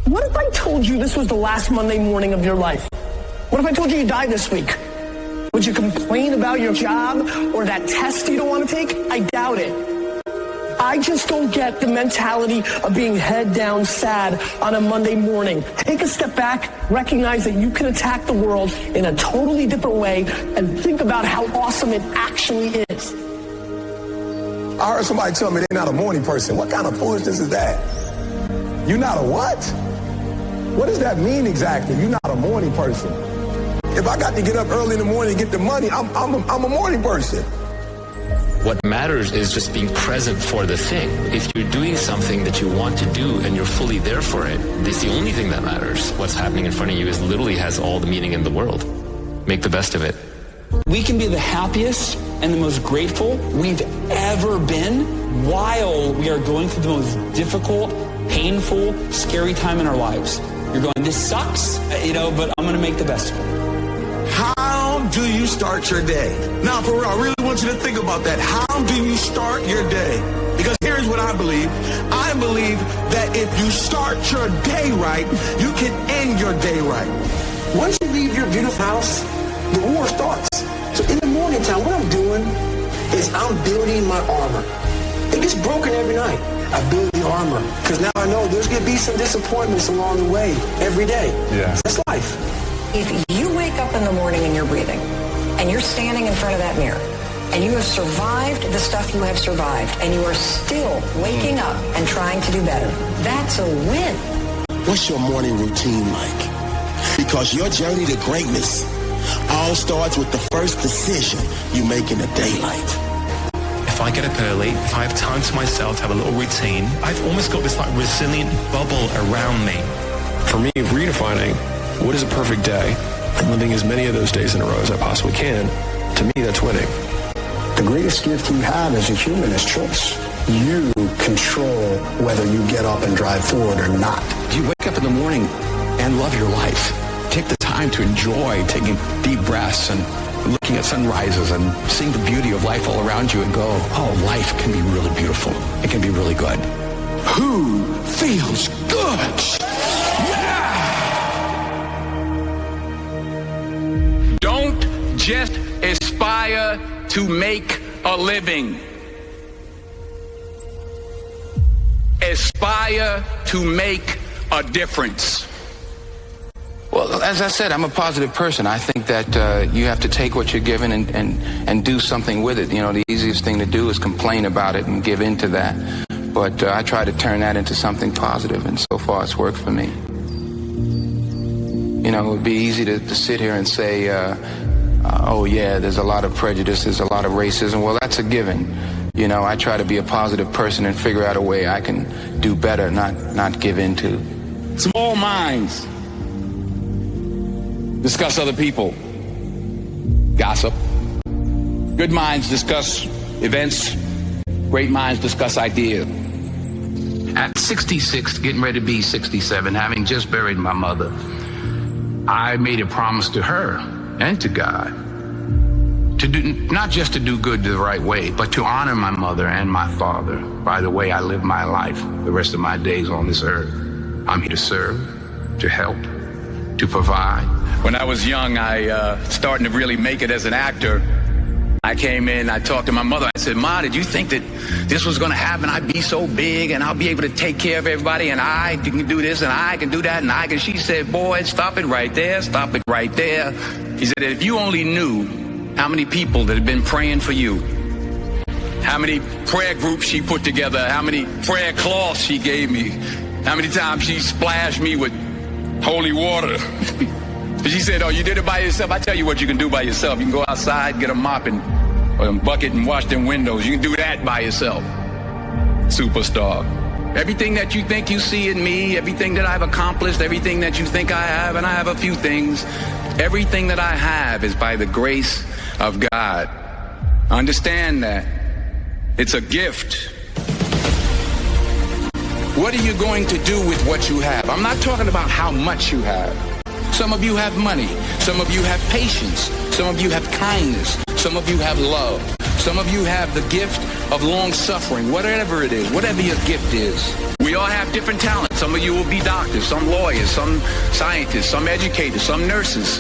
What if I told you this was the last Monday morning of your life? What if I told you you died this week? Would you complain about your job or that test you don't want to take? I doubt it. I just don't get the mentality of being head down sad on a Monday morning. Take a step back, recognize that you can attack the world in a totally different way, and think about how awesome it actually is. I heard somebody tell me they're not a morning person. What kind of foolishness is that? You're not a what? What does that mean exactly? You're not a morning person. If I got to get up early in the morning and get the money, I'm a morning person. What matters is just being present for the thing. If you're doing something that you want to do and you're fully there for it, it's the only thing that matters. What's happening in front of you literally has all the meaning in the world. Make the best of it. We can be the happiest and the most grateful we've ever been while we are going through the most difficult, painful, scary time in our lives. You're going, this sucks, but I'm going to make the best of it. How do you start your day? Now, for real, I really want you to think about that. How do you start your day? Because here's what I believe. I believe that if you start your day right, you can end your day right. Once you leave your beautiful house, the war starts. So in the morning time, what I'm doing is I'm building my armor. It gets broken every night. I build the armor because now I know there's going to be some disappointments along the way every day. Yeah. That's life. If you wake up in the morning and you're breathing, and you're standing in front of that mirror, and you have survived the stuff you have survived, and you are still waking up and trying to do better, that's a win. What's your morning routine like? Because your journey to greatness all starts with the first decision you make in the daylight. If I get up early, if I have time to myself, to have a little routine, I've almost got this resilient bubble around me. For me, redefining what is a perfect day and living as many of those days in a row as I possibly can, to me, that's winning. The greatest gift you have as a human is choice. You control whether you get up and drive forward or not. You wake up in the morning and love your life. Take the time to enjoy taking deep breaths and looking at sunrises and seeing the beauty of life all around you and go, oh, life can be really beautiful. It can be really good. Who feels good? Don't just aspire to make a living. Aspire to make a difference. Well, as I said, I'm a positive person. I think that you have to take what you're given and do something with it. The easiest thing to do is complain about it and give in to that. But I try to turn that into something positive, and so far it's worked for me. It would be easy to sit here and say, oh yeah, there's a lot of prejudice, there's a lot of racism. Well, that's a given. I try to be a positive person and figure out a way I can do better, not give in to. Small minds discuss other people. Gossip. Good minds discuss events. Great minds discuss ideas. At 66, getting ready to be 67, having just buried my mother, I made a promise to her and to God to do, not just to do good the right way, but to honor my mother and my father by the way I live my life the rest of my days on this earth. I'm here to serve, to help, to provide. When I was young, I starting to really make it as an actor. I came in, I talked to my mother. I said, Ma, did you think that this was going to happen? I'd be so big and I'll be able to take care of everybody and I can do this and I can do that and I can. She said, boy, stop it right there. Stop it right there. She said, if you only knew how many people that have been praying for you, how many prayer groups she put together, how many prayer cloths she gave me, how many times she splashed me with holy water. She said, oh, you did it by yourself? I tell you what you can do by yourself. You can go outside, get a mop and a bucket and wash them windows. You can do that by yourself. Superstar. Everything that you think you see in me, everything that I've accomplished, everything that you think I have, and I have a few things, everything that I have is by the grace of God. Understand that. It's a gift. What are you going to do with what you have? I'm not talking about how much you have. Some of you have money. Some of you have patience. Some of you have kindness. Some of you have love. Some of you have the gift of long suffering, whatever it is, whatever your gift is. We all have different talents. Some of you will be doctors, some lawyers, some scientists, some educators, some nurses.